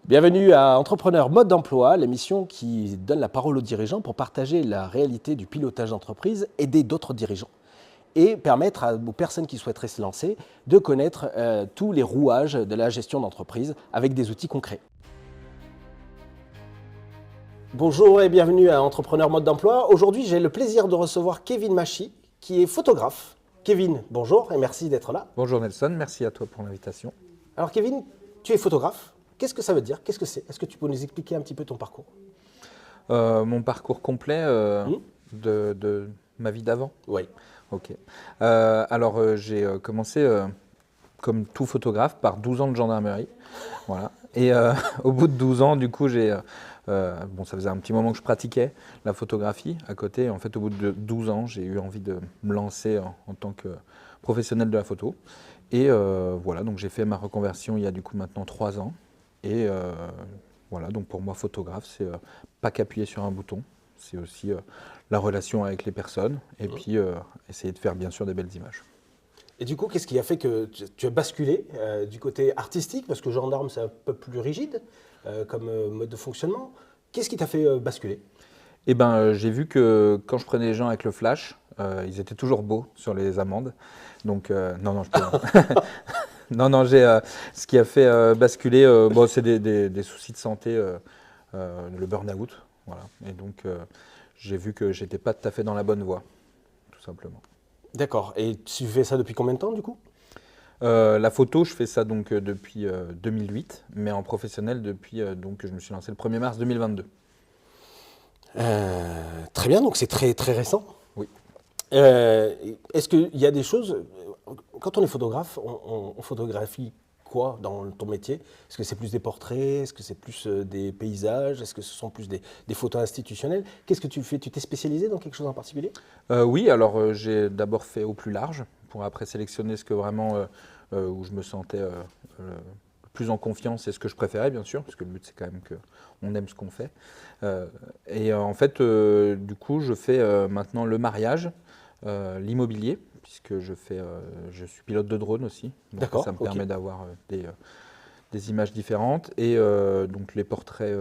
Bienvenue à Entrepreneur Mode d'Emploi, l'émission qui donne la parole aux dirigeants pour partager la réalité du pilotage d'entreprise, aider d'autres dirigeants et permettre aux personnes qui souhaiteraient se lancer de connaître tous les rouages de la gestion d'entreprise avec des outils concrets. Bonjour et bienvenue à Entrepreneur Mode d'Emploi. Aujourd'hui, j'ai le plaisir de recevoir Kevin Machy, qui est photographe. Kevin, bonjour et merci d'être là. Bonjour Nelson, merci à toi pour l'invitation. Alors Kevin, tu es photographe. Qu'est-ce que ça veut dire? Qu'est-ce que c'est? Est-ce que tu peux nous expliquer un petit peu ton parcours? Mon parcours complet de ma vie d'avant. Oui. Ok. J'ai commencé comme tout photographe par 12 ans de gendarmerie. Voilà. Et au bout de 12 ans, du coup, ça faisait un petit moment que je pratiquais la photographie à côté. En fait, au bout de 12 ans, j'ai eu envie de me lancer en tant que professionnel de la photo. Et voilà, donc j'ai fait ma reconversion il y a du coup maintenant 3 ans. Et voilà, donc pour moi, photographe, c'est pas qu'appuyer sur un bouton, c'est aussi la relation avec les personnes et puis essayer de faire bien sûr des belles images. Et du coup, qu'est-ce qui a fait que tu as basculé du côté artistique? Parce que gendarme, c'est un peu plus rigide comme mode de fonctionnement. Qu'est-ce qui t'a fait basculer? Eh ben, j'ai vu que quand je prenais les gens avec le flash, ils étaient toujours beaux sur les amendes. Donc, non, non, je peux. Non, non, ce qui a fait basculer, c'est des soucis de santé, le burn-out. Voilà. Et donc, j'ai vu que j'étais pas tout à fait dans la bonne voie, tout simplement. D'accord. Et tu fais ça depuis combien de temps du coup? La photo, je fais ça donc depuis 2008, mais en professionnel depuis donc je me suis lancé le 1er mars 2022. Très bien, donc c'est très, très récent. Oui. Est-ce qu'il y a des choses, quand on est photographe, on photographie quoi dans ton métier? Est-ce que c'est plus des portraits? Est-ce que c'est plus des paysages? Est-ce que ce sont plus des photos institutionnelles? Qu'est-ce que tu fais? Tu t'es spécialisé dans quelque chose en particulier? Oui, alors j'ai d'abord fait au plus large pour après sélectionner ce que vraiment où je me sentais le plus en confiance et ce que je préférais bien sûr, parce que le but c'est quand même qu'on aime ce qu'on fait. En fait, du coup, je fais maintenant le mariage, l'immobilier, puisque je suis pilote de drone aussi, donc D'accord, ça me ok. permet d'avoir des images différentes et donc les portraits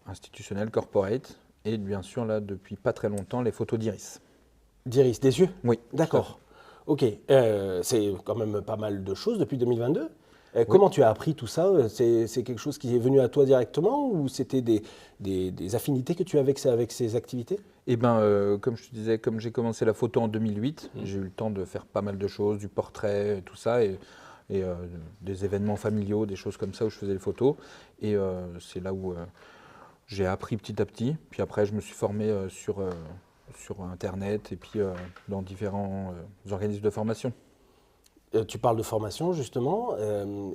institutionnels, corporate, et bien sûr là depuis pas très longtemps les photos d'iris. D'iris, des yeux? Oui, tout à fait. D'accord. Ok. C'est quand même pas mal de choses depuis 2022. Oui. Comment tu as appris tout ça? C'est quelque chose qui est venu à toi directement ou c'était des affinités que tu avais avec ces activités? Et ben, comme je te disais, comme j'ai commencé la photo en 2008, j'ai eu le temps de faire pas mal de choses, du portrait, tout ça, et des événements familiaux, des choses comme ça où je faisais les photos. Et c'est là où j'ai appris petit à petit. Puis après, je me suis formé sur Internet et puis dans différents organismes de formation. Tu parles de formation justement.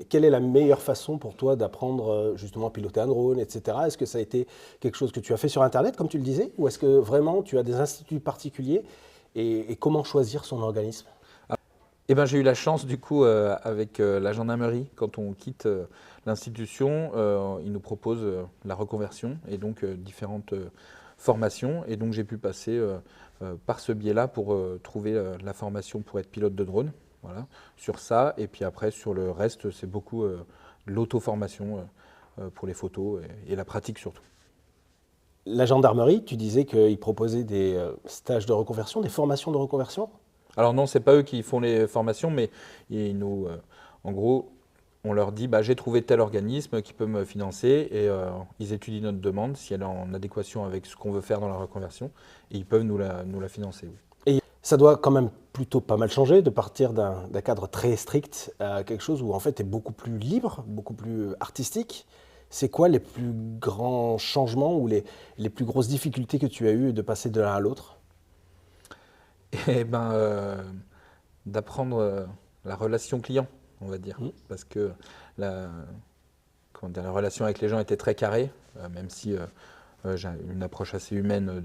Quelle est la meilleure façon pour toi d'apprendre justement à piloter un drone, etc. Est-ce que ça a été quelque chose que tu as fait sur Internet, comme tu le disais, ou est-ce que vraiment tu as des instituts particuliers et comment choisir son organisme? Eh ben, j'ai eu la chance du coup avec la gendarmerie, quand on quitte l'institution, ils nous proposent la reconversion et donc différentes formations. Et donc j'ai pu passer par ce biais-là pour trouver la formation pour être pilote de drone. Voilà, sur ça. Et puis après, sur le reste, c'est beaucoup l'auto-formation pour les photos et la pratique surtout. La gendarmerie, tu disais qu'ils proposaient des stages de reconversion, des formations de reconversion? Alors non, c'est pas eux qui font les formations, mais en gros, on leur dit, bah, j'ai trouvé tel organisme qui peut me financer et ils étudient notre demande si elle est en adéquation avec ce qu'on veut faire dans la reconversion et ils peuvent nous la financer. Oui. Et ça doit quand même plutôt pas mal changer de partir d'un cadre très strict à quelque chose où en fait tu es beaucoup plus libre, beaucoup plus artistique. C'est quoi les plus grands changements ou les plus grosses difficultés que tu as eues de passer de l'un à l'autre? Et ben, d'apprendre la relation client, on va dire, Hmm. parce que la, la relation avec les gens était très carrée, même si j'ai une approche assez humaine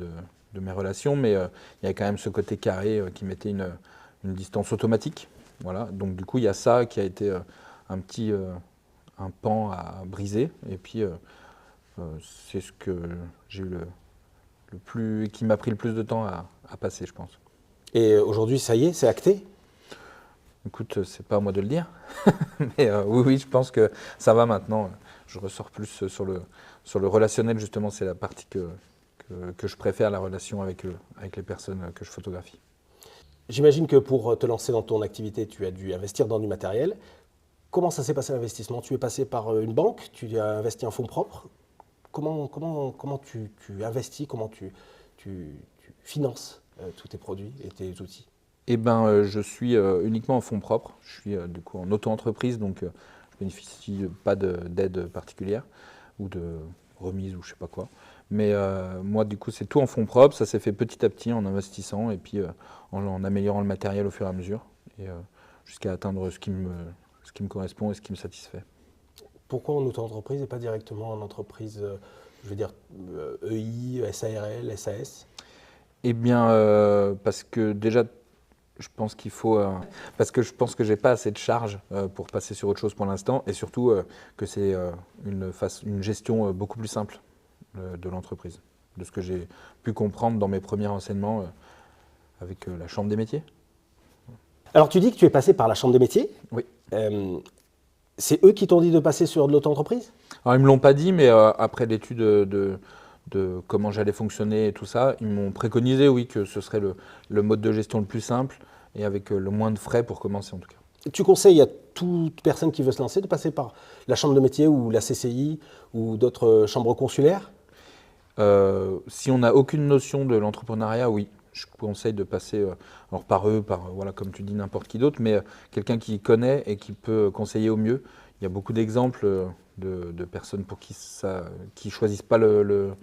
de mes relations, mais il y a quand même ce côté carré qui mettait une distance automatique. Voilà. Donc du coup, il y a ça qui a été un pan à briser. Et puis, c'est ce que j'ai eu qui m'a pris le plus de temps à passer, je pense. Et aujourd'hui, ça y est, c'est acté? Écoute, c'est pas à moi de le dire, mais oui, oui, je pense que ça va maintenant. je ressors plus sur le relationnel, justement, c'est la partie que je préfère, la relation avec les personnes que je photographie. J'imagine que pour te lancer dans ton activité, tu as dû investir dans du matériel. Comment ça s'est passé l'investissement? Tu es passé par une banque, tu as investi en fonds propres. Comment tu investis, comment tu finances tous tes produits et tes outils? Eh ben, je suis uniquement en fonds propres. Je suis du coup en auto-entreprise, donc je bénéficie pas d'aide particulière ou de remise ou je sais pas quoi. Mais moi, du coup, c'est tout en fonds propres. Ça s'est fait petit à petit en investissant et puis en améliorant le matériel au fur et à mesure, et jusqu'à atteindre ce qui me correspond et ce qui me satisfait. Pourquoi en auto-entreprise et pas directement en entreprise, je veux dire, EI, SARL, SAS? Eh bien, parce que déjà, je pense qu'il faut, parce que je pense que j'ai pas assez de charges pour passer sur autre chose pour l'instant, et surtout que c'est une gestion beaucoup plus simple de l'entreprise, de ce que j'ai pu comprendre dans mes premiers renseignements avec la Chambre des métiers. Alors tu dis que tu es passé par la Chambre des métiers. Oui. C'est eux qui t'ont dit de passer sur de l'auto-entreprise? Alors ils me l'ont pas dit, mais après l'étude de comment j'allais fonctionner et tout ça, ils m'ont préconisé, oui, que ce serait le mode de gestion le plus simple et avec le moins de frais pour commencer en tout cas. Tu conseilles à toute personne qui veut se lancer de passer par la Chambre de métier ou la CCI ou d'autres chambres consulaires? Si on n'a aucune notion de l'entrepreneuriat, oui. Je conseille de passer alors par eux, voilà, comme tu dis, n'importe qui d'autre, mais quelqu'un qui connaît et qui peut conseiller au mieux. Il y a beaucoup d'exemples de personnes pour qui choisissent pas le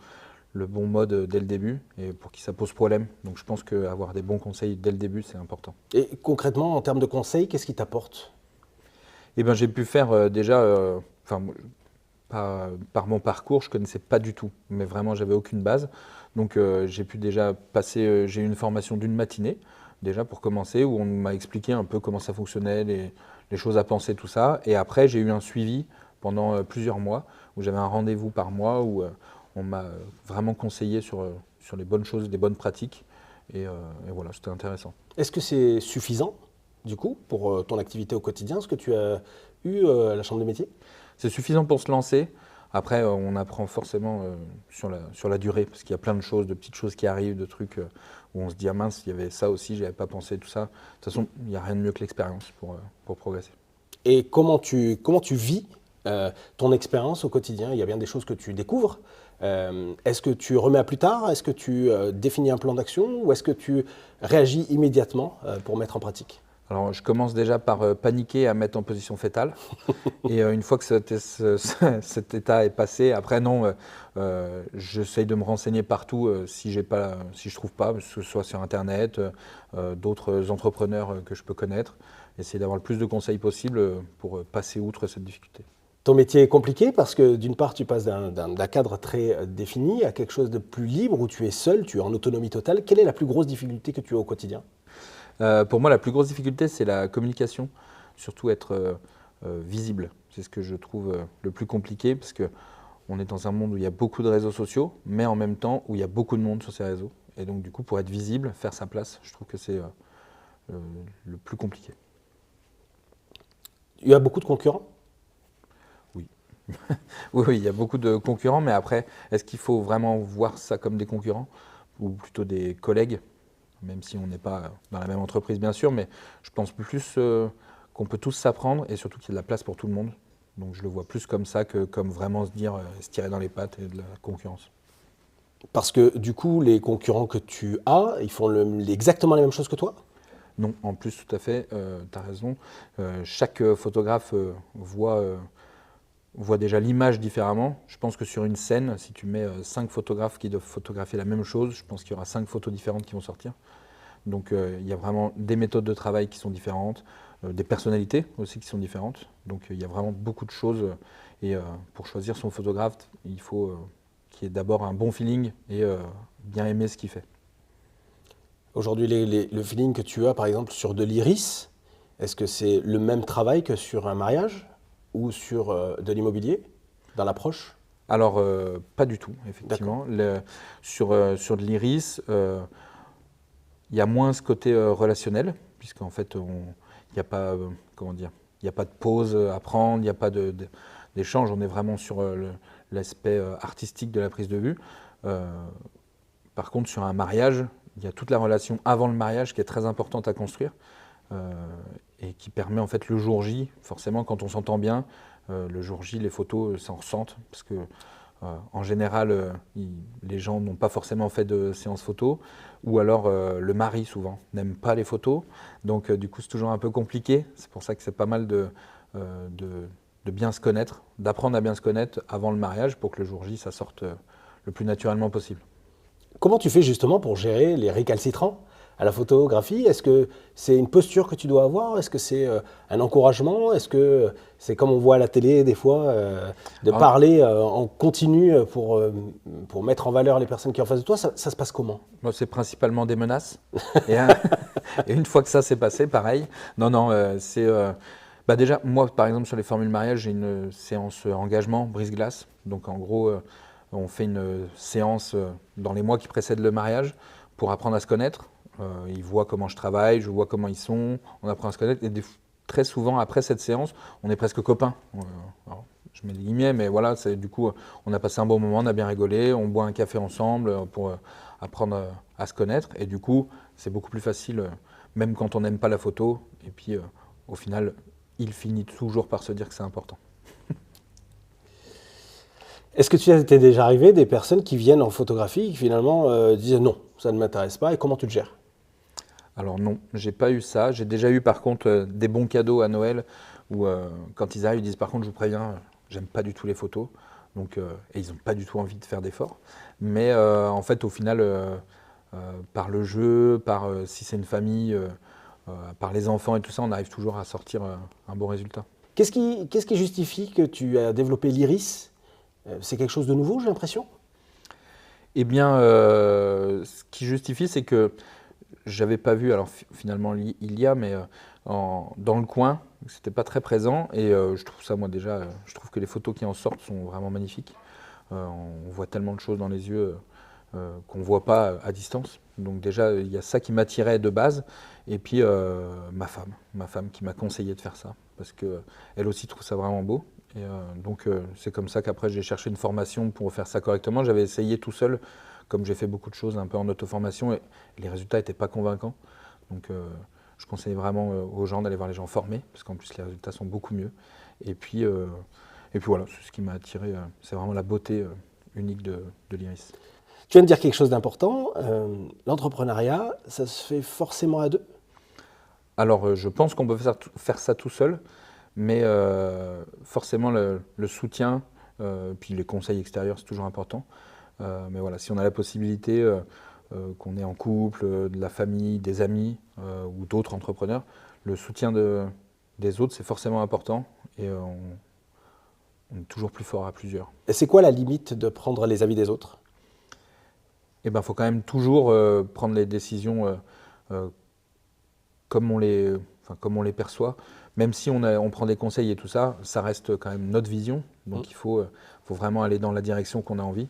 bon mode dès le début et pour qui ça pose problème. Donc je pense qu'avoir des bons conseils dès le début, c'est important. Et concrètement, en termes de conseils, qu'est-ce qui t'apporte? Eh ben, j'ai pu faire déjà, enfin, par mon parcours, je ne connaissais pas du tout, mais vraiment, j'avais aucune base. Donc, j'ai pu déjà passer, j'ai eu une formation d'une matinée, déjà pour commencer, où on m'a expliqué un peu comment ça fonctionnait, les choses à penser, tout ça. Et après, j'ai eu un suivi pendant plusieurs mois, où j'avais un rendez-vous par mois, où on m'a vraiment conseillé sur les bonnes choses, les bonnes pratiques. Et voilà, c'était intéressant. Est-ce que c'est suffisant, du coup, pour ton activité au quotidien, ce que tu as eu à la Chambre des métiers? C'est suffisant pour se lancer. Après, on apprend forcément sur la durée, parce qu'il y a plein de choses, de petites choses qui arrivent, de trucs où on se dit, ah mince, il y avait ça aussi, j'avais pas pensé, tout ça. De toute façon, il n'y a rien de mieux que l'expérience pour progresser. Et comment tu vis ton expérience au quotidien? Il y a bien des choses que tu découvres. Est-ce que tu remets à plus tard? Est-ce que tu définis un plan d'action? Ou est-ce que tu réagis immédiatement pour mettre en pratique? Alors, je commence déjà par paniquer à mettre en position fétale. Et une fois que cet état est passé, après, non, j'essaye de me renseigner partout si je trouve pas, que ce soit sur Internet, d'autres entrepreneurs que je peux connaître. Essayer d'avoir le plus de conseils possible pour passer outre cette difficulté. Ton métier est compliqué parce que d'une part, tu passes d'un cadre très défini à quelque chose de plus libre où tu es seul, tu es en autonomie totale. Quelle est la plus grosse difficulté que tu as au quotidien? Pour moi, la plus grosse difficulté, c'est la communication, surtout être visible. C'est ce que je trouve le plus compliqué parce qu'on est dans un monde où il y a beaucoup de réseaux sociaux, mais en même temps où il y a beaucoup de monde sur ces réseaux. Et donc, du coup, pour être visible, faire sa place, je trouve que c'est le plus compliqué. Il y a beaucoup de concurrents? Oui. Oui, il y a beaucoup de concurrents, mais après, est-ce qu'il faut vraiment voir ça comme des concurrents ou plutôt des collègues? Même si on n'est pas dans la même entreprise, bien sûr, mais je pense plus qu'on peut tous s'apprendre et surtout qu'il y a de la place pour tout le monde. Donc je le vois plus comme ça que comme vraiment se tirer dans les pattes et de la concurrence. Parce que du coup, les concurrents que tu as, ils font exactement la même chose que toi? Non, en plus, tout à fait, tu as raison. Chaque photographe voit déjà l'image différemment. Je pense que sur une scène, si tu mets 5 photographes qui doivent photographier la même chose, je pense qu'il y aura 5 photos différentes qui vont sortir. Donc il y a vraiment des méthodes de travail qui sont différentes, des personnalités aussi qui sont différentes. Donc il y a vraiment beaucoup de choses. Et pour choisir son photographe, il faut qu'il y ait d'abord un bon feeling et bien aimer ce qu'il fait. Aujourd'hui, le feeling que tu as, par exemple, sur de l'iris, est-ce que c'est le même travail que sur un mariage ou sur de l'immobilier, dans l'approche? Alors, pas du tout, effectivement. Sur de l'iris, il y a moins ce côté relationnel, puisqu'en fait, il n'y a pas, comment dire, il n'y a pas de pause à prendre, il n'y a pas l'échange, on est vraiment sur l'aspect artistique de la prise de vue. Par contre, sur un mariage, il y a toute la relation avant le mariage qui est très importante à construire et qui permet en fait le jour J, forcément quand on s'entend bien, le jour J, les photos s'en ressentent parce que en général, les gens n'ont pas forcément fait de séance photo ou alors le mari souvent n'aime pas les photos, donc du coup c'est toujours un peu compliqué. C'est pour ça que c'est pas mal de bien se connaître, d'apprendre à bien se connaître avant le mariage pour que le jour J ça sorte le plus naturellement possible. Comment tu fais justement pour gérer les récalcitrants à la photographie? Est-ce que c'est une posture que tu dois avoir? Est-ce que c'est un encouragement? Est-ce que c'est comme on voit à la télé des fois, de parler en continu pour mettre en valeur les personnes qui sont en face de toi? Ça se passe comment? Moi, c'est principalement des menaces. Et, et une fois que ça s'est passé, pareil. Non, non, c'est... bah déjà, moi, par exemple, sur les formules mariage, j'ai une séance engagement, brise-glace. Donc, en gros, on fait une séance dans les mois qui précèdent le mariage pour apprendre à se connaître. Ils voient comment je travaille, je vois comment ils sont, on apprend à se connaître. Et très souvent, après cette séance, on est presque copains. Alors, je mets des guillemets, mais voilà, du coup, on a passé un bon moment, on a bien rigolé, on boit un café ensemble pour apprendre à se connaître. Et du coup, c'est beaucoup plus facile, même quand on n'aime pas la photo. Et puis, au final, il finit toujours par se dire que c'est important. Est-ce que tu t'es déjà arrivé des personnes qui viennent en photographie et qui finalement disent non, ça ne m'intéresse pas, et comment tu le gères? Alors non, j'ai pas eu ça. J'ai déjà eu par contre des bons cadeaux à Noël où quand ils arrivent, ils disent par contre je vous préviens, j'aime pas du tout les photos. Donc, et ils n'ont pas du tout envie de faire d'efforts. Mais en fait au final, par le jeu, si c'est une famille, par les enfants et tout ça, on arrive toujours à sortir un bon résultat. Qu'est-ce qui justifie que tu as développé l'iris? C'est quelque chose de nouveau, j'ai l'impression? Eh bien, ce qui justifie, c'est que j'avais pas vu, alors finalement il y a, mais dans le coin, c'était pas très présent. Et je trouve ça, moi déjà, je trouve que les photos qui en sortent sont vraiment magnifiques. On voit tellement de choses dans les yeux qu'on ne voit pas à distance. Donc déjà, il y a ça qui m'attirait de base. Et puis ma femme qui m'a conseillé de faire ça, parce qu'elle aussi trouve ça vraiment beau. Et donc c'est comme ça qu'après j'ai cherché une formation pour faire ça correctement. J'avais essayé tout seul, comme j'ai fait beaucoup de choses un peu en auto-formation, et les résultats n'étaient pas convaincants. Donc je conseille vraiment aux gens d'aller voir les gens formés, parce qu'en plus les résultats sont beaucoup mieux. Et puis voilà, c'est ce qui m'a attiré, c'est vraiment la beauté unique de l'iris. Tu viens de dire quelque chose d'important, l'entrepreneuriat, ça se fait forcément à deux? Alors je pense qu'on peut faire ça tout seul, mais forcément le soutien, puis les conseils extérieurs, c'est toujours important. Mais voilà, si on a la possibilité, qu'on est en couple, de la famille, des amis ou d'autres entrepreneurs, le soutien des autres, c'est forcément important et on est toujours plus fort à plusieurs. Et c'est quoi la limite de prendre les avis des autres? Eh ben, faut quand même toujours prendre les décisions comme on les perçoit. Même si on prend des conseils et tout ça, ça reste quand même notre vision. Donc il faut vraiment aller dans la direction qu'on a envie.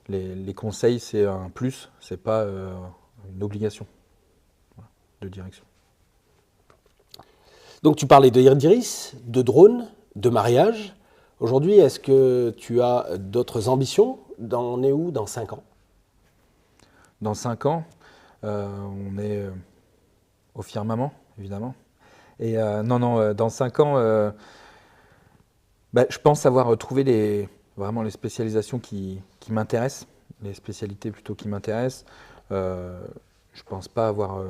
Les conseils, c'est un plus, c'est pas une obligation de direction. Donc tu parlais d'Iris, de drone, de mariage. Aujourd'hui, est-ce que tu as d'autres ambitions? On est où dans 5 ans? Dans 5 ans, on est au firmament, évidemment. Et dans 5 ans, je pense avoir trouvé vraiment les spécialisations qui m'intéressent, les spécialités plutôt qui m'intéressent. Je ne pense pas avoir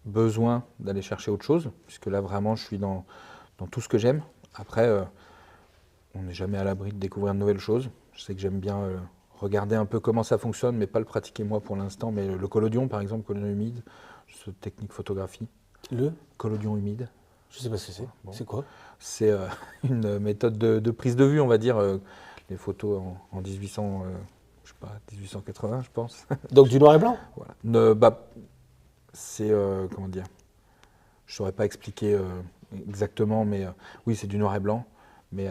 besoin d'aller chercher autre chose, puisque là vraiment je suis dans tout ce que j'aime. Après, on n'est jamais à l'abri de découvrir de nouvelles choses. Je sais que j'aime bien regarder un peu comment ça fonctionne, mais pas le pratiquer moi pour l'instant. Mais le collodion, par exemple, collodion humide, cette technique photographie. Le collodion humide. Je ne sais pas ce que c'est. Bon. C'est quoi? C'est une méthode de prise de vue, on va dire. Les photos en 1880, je pense. Donc du noir et blanc? Voilà. C'est, comment dire, je ne saurais pas expliquer exactement, mais oui, c'est du noir et blanc. Mais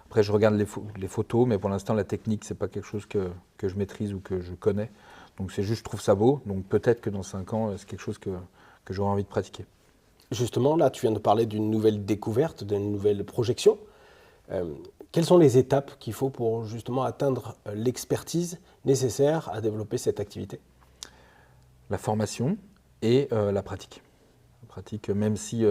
après, je regarde les photos, mais pour l'instant, la technique, ce n'est pas quelque chose que je maîtrise ou que je connais. Donc c'est juste, je trouve ça beau. Donc peut-être que dans 5 ans, c'est quelque chose que j'aurai envie de pratiquer. Justement, là, tu viens de parler d'une nouvelle découverte, d'une nouvelle projection. Quelles sont les étapes qu'il faut pour justement atteindre l'expertise nécessaire à développer cette activité? La formation et la pratique. La pratique, même si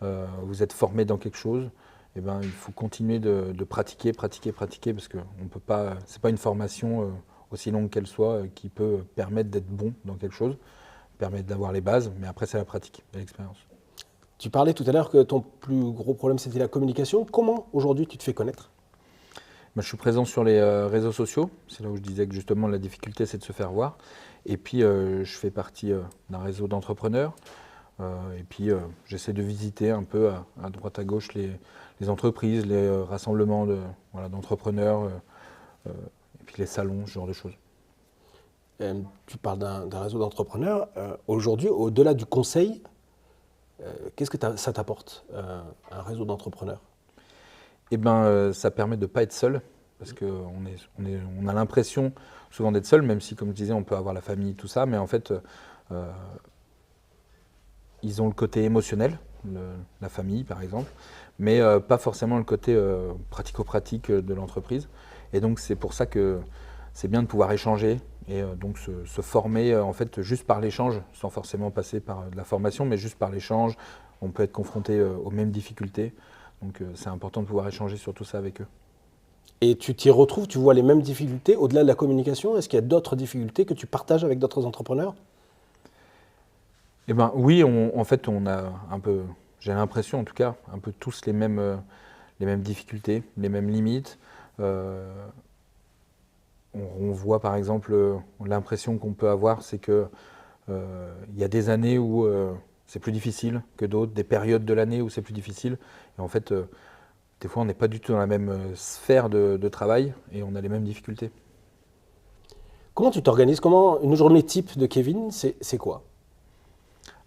vous êtes formé dans quelque chose, eh ben, il faut continuer de pratiquer, parce que on peut pas, c'est pas une formation aussi longue qu'elle soit qui peut permettre d'être bon dans quelque chose, permettre d'avoir les bases, mais après c'est la pratique et l'expérience. Tu parlais tout à l'heure que ton plus gros problème c'était la communication. Comment aujourd'hui tu te fais connaître? Moi, je suis présent sur les réseaux sociaux, c'est là où je disais que justement la difficulté c'est de se faire voir. Et puis je fais partie d'un réseau d'entrepreneurs. Et puis j'essaie de visiter un peu à droite à gauche les entreprises, les rassemblements d'entrepreneurs, et puis les salons, ce genre de choses. Tu parles d'un réseau d'entrepreneurs. Aujourd'hui, au-delà du conseil, qu'est-ce que ça t'apporte, un réseau d'entrepreneurs? Eh ben, ça permet de ne pas être seul, parce qu'on a l'impression souvent d'être seul, même si, comme je disais, on peut avoir la famille, tout ça, mais en fait, ils ont le côté émotionnel, la famille par exemple, mais pas forcément le côté pratico-pratique de l'entreprise. Et donc c'est pour ça que c'est bien de pouvoir échanger et donc se former en fait juste par l'échange, sans forcément passer par de la formation, mais juste par l'échange. On peut être confronté aux mêmes difficultés, donc c'est important de pouvoir échanger sur tout ça avec eux. Et tu t'y retrouves, tu vois les mêmes difficultés au-delà de la communication? Est-ce qu'il y a d'autres difficultés que tu partages avec d'autres entrepreneurs? Eh ben oui, en fait on a un peu, j'ai l'impression en tout cas, un peu tous les mêmes difficultés, les mêmes limites. On voit par exemple, l'impression qu'on peut avoir, c'est que il y a des années où c'est plus difficile que d'autres, des périodes de l'année où c'est plus difficile. Et en fait, des fois, on n'est pas du tout dans la même sphère de travail et on a les mêmes difficultés. Comment tu t'organises? Comment une journée type de Kevin, c'est quoi?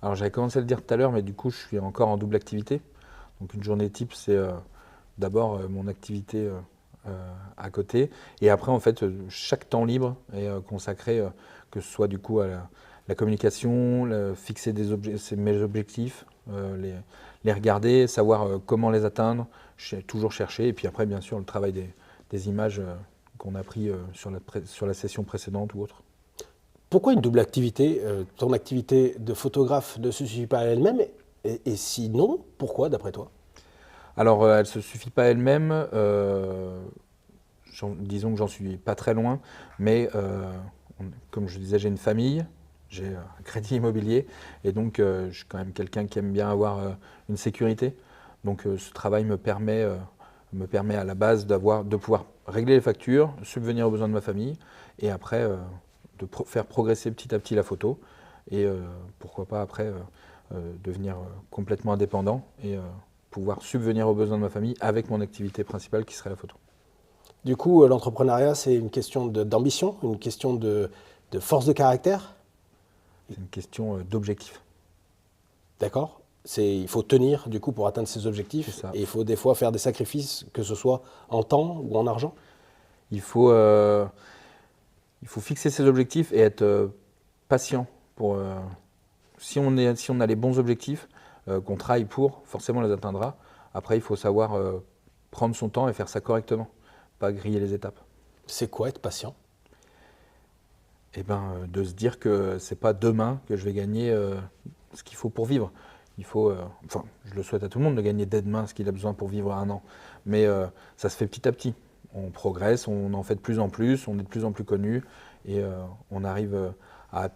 Alors j'avais commencé à le dire tout à l'heure, mais du coup, je suis encore en double activité. Donc une journée type, c'est d'abord mon activité à côté. Et après, en fait, chaque temps libre est consacré, que ce soit du coup à la communication, fixer mes objectifs, les regarder, savoir comment les atteindre, toujours chercher. Et puis après, bien sûr, le travail des images qu'on a pris sur la session précédente ou autre. Pourquoi une double activité? Ton activité de photographe ne se suffit pas à elle-même, et sinon, pourquoi d'après toi? Alors, elle ne se suffit pas elle-même. Disons que j'en suis pas très loin, mais comme je disais, j'ai une famille, j'ai un crédit immobilier, et donc je suis quand même quelqu'un qui aime bien avoir une sécurité. Donc ce travail me permet à la base de pouvoir régler les factures, subvenir aux besoins de ma famille, et après faire progresser petit à petit la photo, et pourquoi pas après devenir complètement indépendant et pouvoir subvenir aux besoins de ma famille avec mon activité principale qui serait la photo. Du coup, l'entrepreneuriat, c'est une question d'ambition, une question de force de caractère? C'est une question d'objectif. D'accord? Il faut tenir, du coup, pour atteindre ses objectifs, C'est ça. et il faut des fois faire des sacrifices, que ce soit en temps ou en argent? Il faut fixer ses objectifs et être patient. Si on a les bons objectifs, qu'on travaille pour, forcément on les atteindra. Après, il faut savoir prendre son temps et faire ça correctement, pas griller les étapes. C'est quoi être patient? Et ben, de se dire que c'est pas demain que je vais gagner ce qu'il faut pour vivre. Il faut, enfin, je le souhaite à tout le monde de gagner dès demain ce qu'il a besoin pour vivre un an. Mais ça se fait petit à petit. On progresse, on en fait de plus en plus, on est de plus en plus connu et on arrive à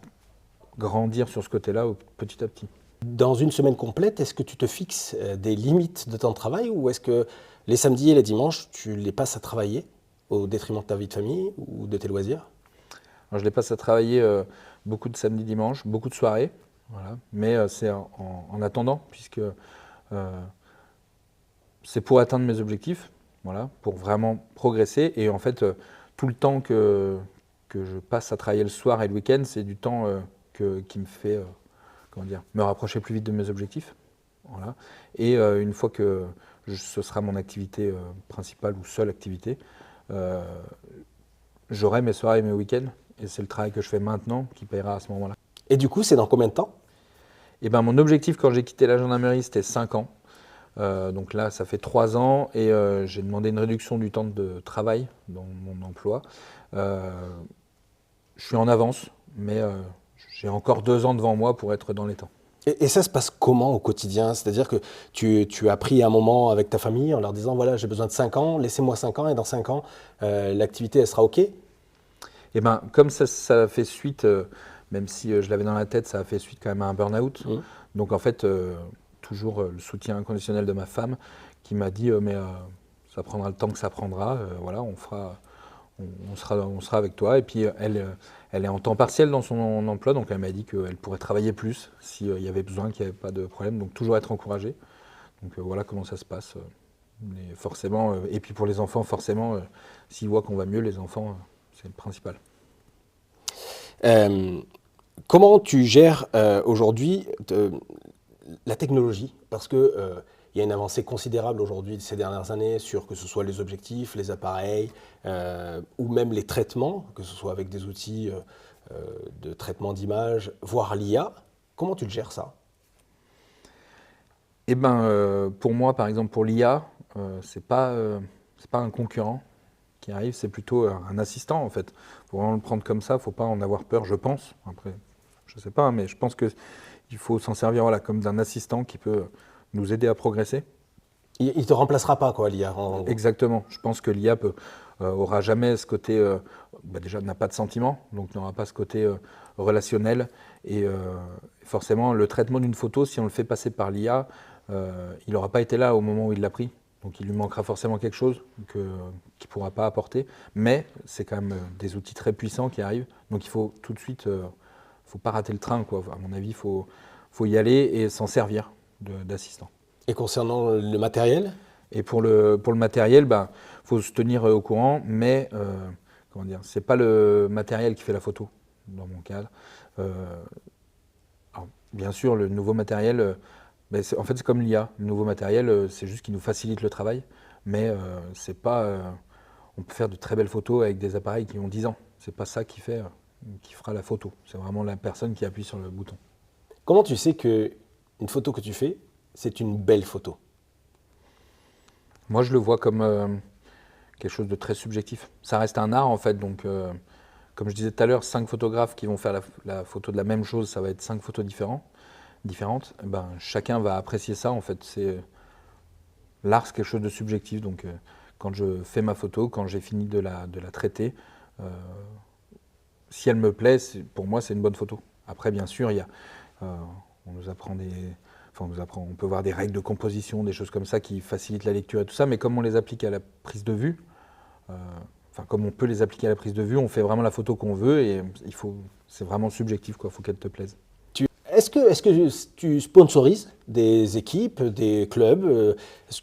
grandir sur ce côté-là petit à petit. Dans une semaine complète, est-ce que tu te fixes des limites de temps de travail, ou est-ce que les samedis et les dimanches, tu les passes à travailler au détriment de ta vie de famille ou de tes loisirs? Alors, je les passe à travailler beaucoup de samedis, dimanches, beaucoup de soirées, voilà. Mais c'est en attendant, puisque c'est pour atteindre mes objectifs, voilà, pour vraiment progresser. Et en fait, tout le temps que je passe à travailler le soir et le week-end, c'est du temps qui me fait me rapprocher plus vite de mes objectifs. Voilà. Et une fois que ce sera mon activité principale ou seule activité, j'aurai mes soirées et mes week-ends. Et c'est le travail que je fais maintenant qui paiera à ce moment-là. Et du coup, c'est dans combien de temps? Et ben, mon objectif quand j'ai quitté la gendarmerie, c'était 5 ans. Donc là, ça fait 3 ans et j'ai demandé une réduction du temps de travail dans mon emploi. Euh, je suis en avance, mais j'ai encore 2 ans devant moi pour être dans les temps. Et ça se passe comment au quotidien? C'est-à-dire que tu as pris un moment avec ta famille en leur disant, voilà, j'ai besoin de 5 ans, laissez-moi 5 ans, et dans 5 ans, l'activité, elle sera OK? Et ben, comme ça fait suite, même si je l'avais dans la tête, ça a fait suite quand même à un burn-out. Mmh. Donc en fait, toujours le soutien inconditionnel de ma femme qui m'a dit mais ça prendra le temps que ça prendra, voilà, on sera avec toi. Et puis elle est en temps partiel dans son emploi, donc elle m'a dit qu'elle pourrait travailler plus s'il y avait besoin, qu'il n'y avait pas de problème. Donc toujours être encouragé. Donc voilà comment ça se passe. Mais forcément, et puis pour les enfants, forcément, s'ils voient qu'on va mieux, les enfants, c'est le principal. Euh, Comment tu gères aujourd'hui la technologie? Parce que il y a une avancée considérable aujourd'hui ces dernières années sur que ce soit les objectifs, les appareils ou même les traitements, que ce soit avec des outils de traitement d'image, voire l'IA. Comment tu le gères ça? Eh ben, pour moi, par exemple, pour l'IA, c'est pas un concurrent qui arrive, c'est plutôt un assistant en fait. Faut vraiment le prendre comme ça, faut pas en avoir peur, je pense. Après, je sais pas, hein, mais je pense que il faut s'en servir voilà, comme d'un assistant qui peut nous aider à progresser. Il te remplacera pas, quoi, l'IA, en gros. Exactement. Je pense que l'IA aura jamais ce côté, déjà n'a pas de sentiment, donc n'aura pas ce côté relationnel. Et forcément, le traitement d'une photo, si on le fait passer par l'IA, il n'aura pas été là au moment où il l'a pris. Donc il lui manquera forcément quelque chose qu'il ne pourra pas apporter. Mais c'est quand même des outils très puissants qui arrivent. Donc il faut tout de suite, faut pas rater le train, quoi. À mon avis, faut y aller et s'en servir d'assistant. Et concernant le matériel? Et pour le matériel, ben, faut se tenir au courant, mais comment dire, c'est pas le matériel qui fait la photo, dans mon cadre. Euh, alors, bien sûr, le nouveau matériel, ben, en fait, c'est comme l'IA. Le nouveau matériel, c'est juste qu'il nous facilite le travail, mais c'est pas. On peut faire de très belles photos avec des appareils qui ont 10 ans. C'est pas ça qui fera la photo. C'est vraiment la personne qui appuie sur le bouton. Comment tu sais que une photo que tu fais, c'est une belle photo? Moi, je le vois comme quelque chose de très subjectif. Ça reste un art en fait, donc comme je disais tout à l'heure, 5 photographes qui vont faire la photo de la même chose, ça va être 5 photos différentes. Eh ben, chacun va apprécier ça en fait. L'art, c'est quelque chose de subjectif, donc quand je fais ma photo, quand j'ai fini de la traiter, euh, si elle me plaît, pour moi c'est une bonne photo. Après, bien sûr, euh, on nous apprend on peut voir des règles de composition, des choses comme ça qui facilitent la lecture et tout ça, mais comme on les applique à la prise de vue, euh, comme on peut les appliquer à la prise de vue, on fait vraiment la photo qu'on veut et c'est vraiment subjectif, quoi. Il faut qu'elle te plaise. Est-ce que tu sponsorises des équipes, des clubs? Est-ce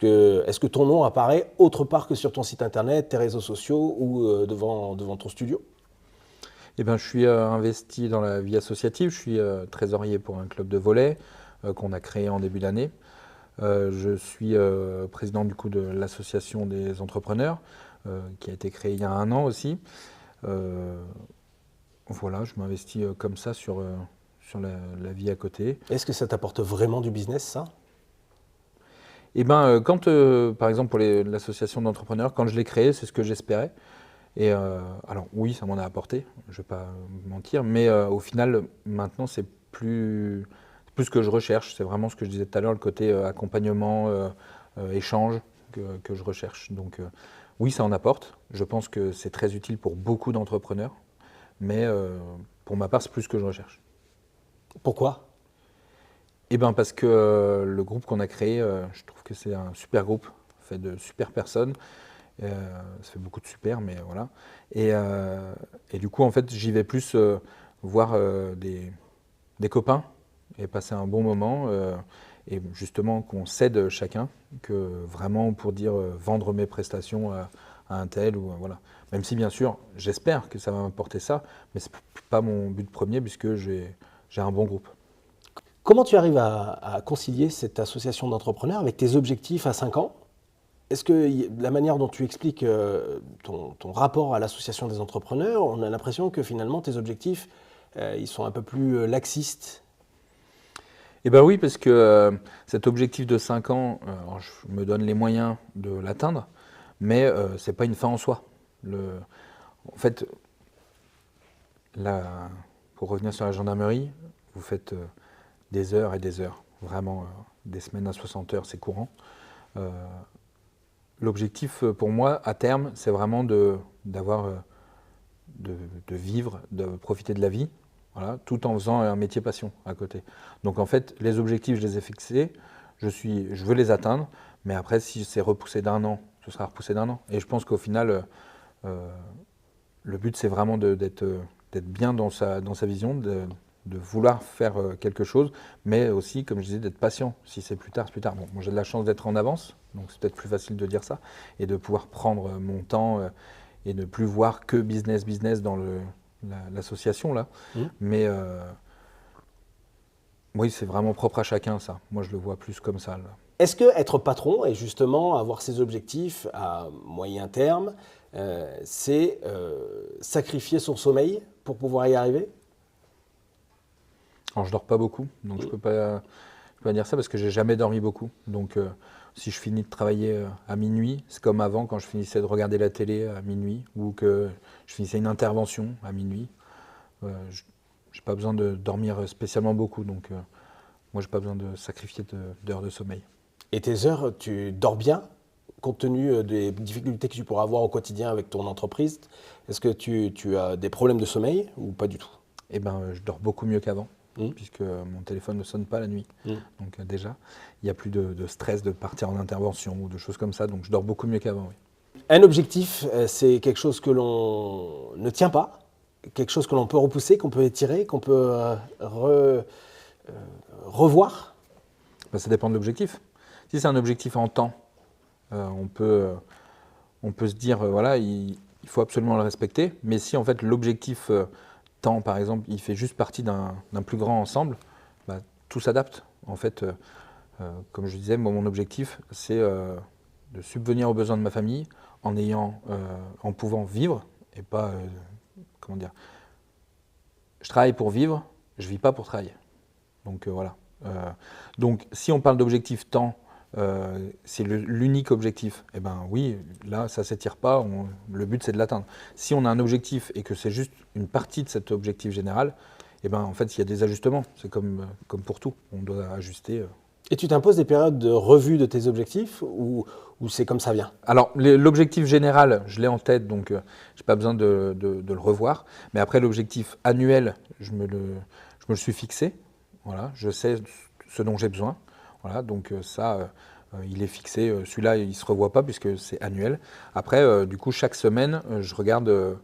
que ton nom apparaît autre part que sur ton site internet, tes réseaux sociaux ou devant ton studio? Eh ben, je suis investi dans la vie associative, je suis trésorier pour un club de volley qu'on a créé en début d'année. Je suis président du coup de l'association des entrepreneurs qui a été créée il y a 1 an aussi. Euh, voilà, je m'investis comme ça sur la vie à côté. Est-ce que ça t'apporte vraiment du business, ça? Et ben, quand, par exemple, pour l'association d'entrepreneurs, quand je l'ai créée, c'est ce que j'espérais. Et alors, oui, ça m'en a apporté, je ne vais pas mentir, mais au final, maintenant, c'est plus ce que je recherche. C'est vraiment ce que je disais tout à l'heure, le côté accompagnement, échange que je recherche. Donc, oui, ça en apporte. Je pense que c'est très utile pour beaucoup d'entrepreneurs, mais pour ma part, c'est plus ce que je recherche. Pourquoi? Eh bien, parce que le groupe qu'on a créé, je trouve que c'est un super groupe, fait de super personnes. Ça fait beaucoup de super, mais voilà. Et du coup, en fait, j'y vais plus voir des copains et passer un bon moment. Et justement, qu'on s'aide chacun, que vraiment pour dire vendre mes prestations à un tel ou voilà. Même si, bien sûr, j'espère que ça va m'apporter ça, mais c'est pas mon but premier puisque j'ai un bon groupe. Comment tu arrives à concilier cette association d'entrepreneurs avec tes objectifs à 5 ans? Est-ce que la manière dont tu expliques ton rapport à l'association des entrepreneurs, on a l'impression que finalement tes objectifs, ils sont un peu plus laxistes? Eh bien oui, parce que cet objectif de 5 ans, alors je me donne les moyens de l'atteindre, mais ce n'est pas une fin en soi. En fait, là, pour revenir sur la gendarmerie, vous faites des heures et des heures, vraiment des semaines à 60 heures, c'est courant. Euh, L'objectif pour moi, à terme, c'est vraiment d'avoir, de vivre, de profiter de la vie, voilà, tout en faisant un métier passion à côté. Donc en fait, les objectifs, je les ai fixés, je veux les atteindre, mais après, si c'est repoussé d'un an, ce sera repoussé d'un an. Et je pense qu'au final, euh, le but, c'est vraiment d'être bien dans sa vision, de vouloir faire quelque chose, mais aussi, comme je disais, d'être patient. Si c'est plus tard, c'est plus tard. Bon, moi, j'ai de la chance d'être en avance, donc c'est peut-être plus facile de dire ça, et de pouvoir prendre mon temps et ne plus voir que business, business dans l'association, là. Mmh. Mais oui, c'est vraiment propre à chacun, ça. Moi, je le vois plus comme ça, là. Est-ce que être patron et justement avoir ses objectifs à moyen terme, c'est sacrifier son sommeil pour pouvoir y arriver? Alors, je dors pas beaucoup, donc je peux pas dire ça parce que j'ai jamais dormi beaucoup. Donc, si je finis de travailler à minuit, c'est comme avant quand je finissais de regarder la télé à minuit ou que je finissais une intervention à minuit. J'ai pas besoin de dormir spécialement beaucoup, donc moi, j'ai pas besoin de sacrifier d'heures de sommeil. Et tes heures, tu dors bien, compte tenu des difficultés que tu pourras avoir au quotidien avec ton entreprise? Est-ce que tu as des problèmes de sommeil ou pas du tout? Eh ben, je dors beaucoup mieux qu'avant, Mmh. puisque mon téléphone ne sonne pas la nuit. Mmh. Donc déjà, il n'y a plus de stress de partir en intervention ou de choses comme ça, donc je dors beaucoup mieux qu'avant, oui. Un objectif, c'est quelque chose que l'on ne tient pas, quelque chose que l'on peut repousser, qu'on peut étirer, qu'on peut revoir. Ben, ça dépend de l'objectif. Si c'est un objectif en temps, on peut se dire, voilà, il faut absolument le respecter, mais si en fait l'objectif temps, par exemple, il fait juste partie d'un plus grand ensemble, bah, tout s'adapte. En fait, comme je disais, moi, mon objectif, c'est de subvenir aux besoins de ma famille en pouvant vivre et pas, comment dire, je travaille pour vivre, je vis pas pour travailler. Donc voilà. Donc si on parle d'objectif temps, c'est l'unique objectif, eh ben oui, là ça s'étire pas, le but c'est de l'atteindre. Si on a un objectif et que c'est juste une partie de cet objectif général, eh ben en fait il y a des ajustements, c'est comme pour tout, on doit ajuster. Et tu t'imposes des périodes de revue de tes objectifs ou c'est comme ça vient? Alors l'objectif général, je l'ai en tête, donc je n'ai pas besoin de le revoir, mais après l'objectif annuel, je me le suis fixé, voilà, je sais ce dont j'ai besoin. Voilà, donc ça, il est fixé. Celui-là, il ne se revoit pas puisque c'est annuel. Après, du coup, chaque semaine, je regarde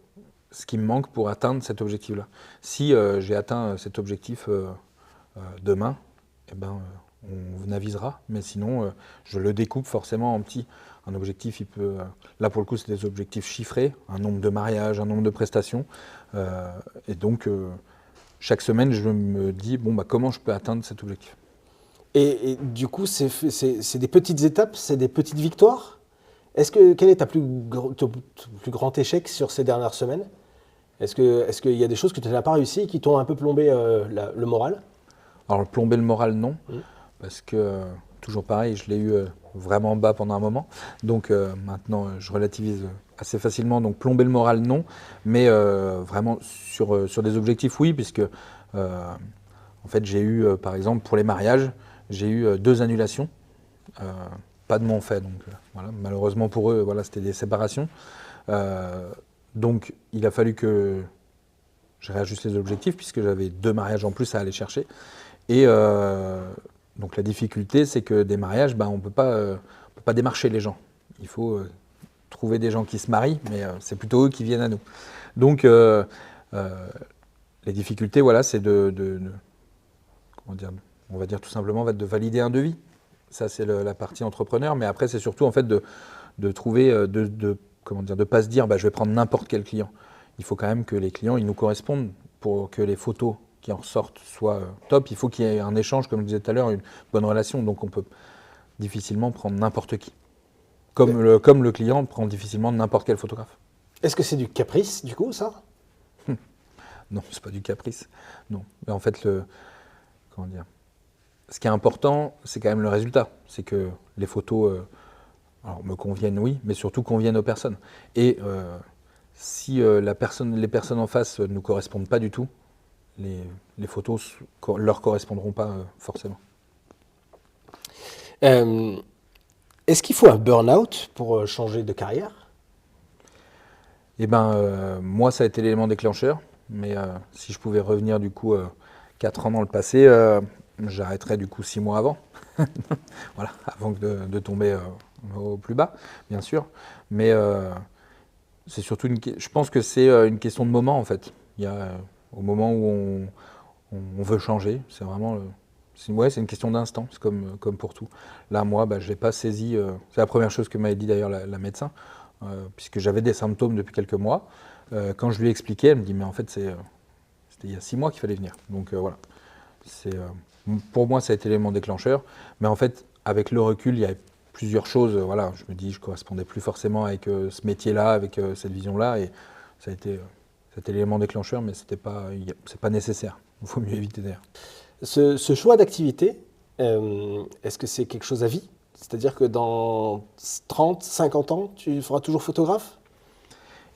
ce qui me manque pour atteindre cet objectif-là. Si j'ai atteint cet objectif demain, eh ben, on avisera. Mais sinon, je le découpe forcément en petits. Un objectif, il peut. Là, pour le coup, c'est des objectifs chiffrés, un nombre de mariages, un nombre de prestations. Et donc, chaque semaine, je me dis, bon, bah, comment je peux atteindre cet objectif. Et du coup, c'est des petites étapes, c'est des petites victoires. Quel est ton plus grand échec sur ces dernières semaines? Est-ce qu'il y a des choses que tu n'as pas réussi et qui t'ont un peu plombé le moral? Alors, plomber le moral, non, Mmh. parce que, toujours pareil, je l'ai eu vraiment bas pendant un moment. Donc, maintenant, je relativise assez facilement. Donc, plomber le moral, non, mais vraiment sur des objectifs, oui, puisque, en fait, j'ai eu, par exemple, pour les mariages, j'ai eu 2 annulations, pas de mon fait. Donc, voilà, malheureusement pour eux, voilà, c'était des séparations. Donc, il a fallu que je réajuste les objectifs, puisque j'avais 2 mariages en plus à aller chercher. Et donc la difficulté, c'est que des mariages, on ne peut pas démarcher les gens. Il faut trouver des gens qui se marient, mais c'est plutôt eux qui viennent à nous. Donc les difficultés, voilà, c'est comment dire, on va dire tout simplement de valider un devis. Ça, c'est la partie entrepreneur. Mais après, c'est surtout en fait de trouver, comment dire, de pas se dire, je vais prendre n'importe quel client. Il faut quand même que les clients, ils nous correspondent pour que les photos qui en ressortent soient top. Il faut qu'il y ait un échange, comme je disais tout à l'heure, une bonne relation. Donc on peut difficilement prendre n'importe qui. Comme le client prend difficilement n'importe quel photographe. Est-ce que c'est du caprice, du coup, ça? Non, c'est pas du caprice. Non. Mais en fait, comment dire, ce qui est important, c'est quand même le résultat. C'est que les photos alors, me conviennent, oui, mais surtout conviennent aux personnes. Et si les personnes en face ne nous correspondent pas du tout, les photos ne leur correspondront pas forcément. Est-ce qu'il faut un burn-out pour changer de carrière? Eh ben, moi, ça a été l'élément déclencheur. Mais si je pouvais revenir du coup 4 ans dans le passé, j'arrêterais du coup 6 mois avant. Voilà, avant de tomber au plus bas, bien sûr. Mais c'est surtout je pense que c'est une question de moment en fait. Il y a au moment où on veut changer, c'est vraiment c'est une question d'instant, c'est comme pour tout. Là, moi, je n'ai pas saisi. C'est la première chose que m'avait dit d'ailleurs la médecin, puisque j'avais des symptômes depuis quelques mois. Quand je lui ai expliqué, elle me dit mais en fait c'était il y a 6 mois qu'il fallait venir. Donc voilà. Pour moi, ça a été l'élément déclencheur. Mais en fait, avec le recul, il y a plusieurs choses. Voilà, je me dis, je ne correspondais plus forcément avec ce métier-là, avec cette vision-là. Et ça a été l'élément déclencheur, mais c'est pas nécessaire. Il faut mieux éviter d'ailleurs. Ce choix d'activité, est-ce que c'est quelque chose à vie? C'est-à-dire que dans 30, 50 ans, tu seras toujours photographe?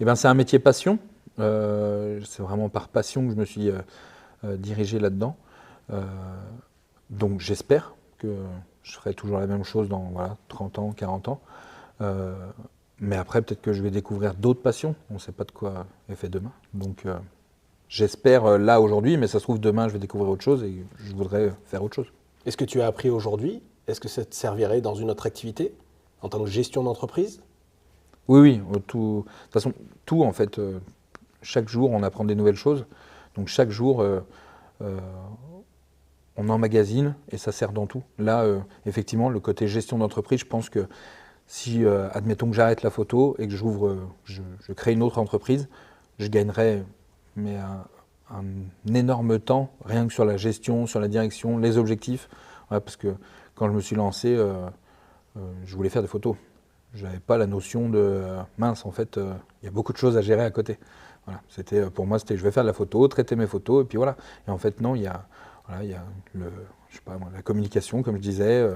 Eh ben, c'est un métier passion. C'est vraiment par passion que je me suis dirigé là-dedans. Donc j'espère que je ferai toujours la même chose dans 30 ans, 40 ans. Mais après, peut-être que je vais découvrir d'autres passions. On ne sait pas de quoi est fait demain. Donc j'espère là aujourd'hui, mais ça se trouve demain, je vais découvrir autre chose et je voudrais faire autre chose. Est-ce que tu as appris aujourd'hui? Est-ce que ça te servirait dans une autre activité, en tant que gestion d'entreprise? Oui. De toute façon, tout en fait. Chaque jour, on apprend des nouvelles choses. Donc chaque jour, on emmagasine et ça sert dans tout. Là, effectivement, le côté gestion d'entreprise, je pense que si, admettons que j'arrête la photo et que je crée une autre entreprise, je gagnerais mais un énorme temps, rien que sur la gestion, sur la direction, les objectifs. Ouais, parce que quand je me suis lancé, je voulais faire des photos. Je n'avais pas la notion de mince, en fait, il y a beaucoup de choses à gérer à côté. Voilà, pour moi, c'était je vais faire de la photo, traiter mes photos, et puis voilà. Et en fait, non, il y a la communication, comme je disais,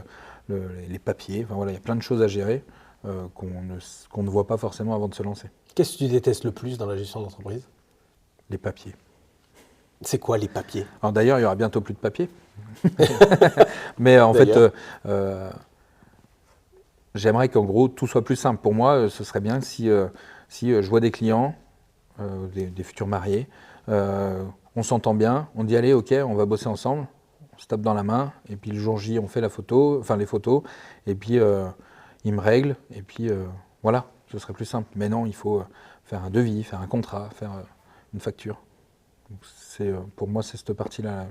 les papiers, enfin voilà, il y a plein de choses à gérer qu'on ne voit pas forcément avant de se lancer. Qu'est-ce que tu détestes le plus dans la gestion d'entreprise? Les papiers. C'est quoi les papiers? Alors d'ailleurs, il y aura bientôt plus de papiers. Mais en fait, j'aimerais qu'en gros, tout soit plus simple. Pour moi, ce serait bien si je vois des clients, des futurs mariés, on s'entend bien, on dit allez, ok, on va bosser ensemble, on se tape dans la main, et puis le jour J, on fait les photos, et puis ils me règlent, et puis voilà, ce serait plus simple. Mais non, il faut faire un devis, faire un contrat, faire une facture. Donc pour moi, c'est cette partie-là.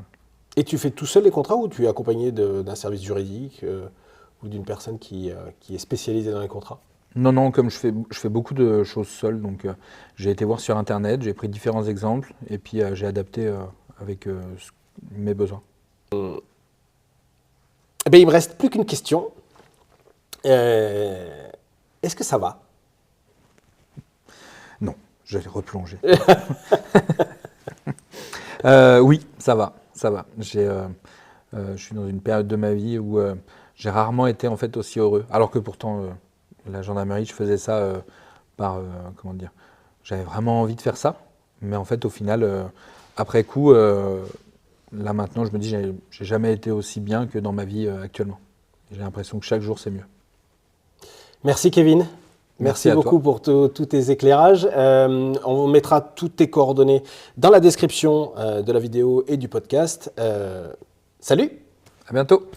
Et tu fais tout seul les contrats ou tu es accompagné d'un service juridique ou d'une personne qui est spécialisée dans les contrats? Non, comme je fais beaucoup de choses seul, donc j'ai été voir sur Internet, j'ai pris différents exemples, et puis j'ai adapté avec mes besoins. Eh bien, il me reste plus qu'une question. Est-ce que ça va? Non, je vais replonger. Oui, ça va. Je suis dans une période de ma vie où j'ai rarement été en fait aussi heureux, alors que pourtant la gendarmerie, je faisais ça comment dire, j'avais vraiment envie de faire ça, mais en fait au final, après coup, là maintenant, je me dis, j'ai jamais été aussi bien que dans ma vie actuellement. J'ai l'impression que chaque jour c'est mieux. Merci Kevin. Merci beaucoup pour tous tes éclairages. On mettra toutes tes coordonnées dans la description de la vidéo et du podcast. Salut! À bientôt!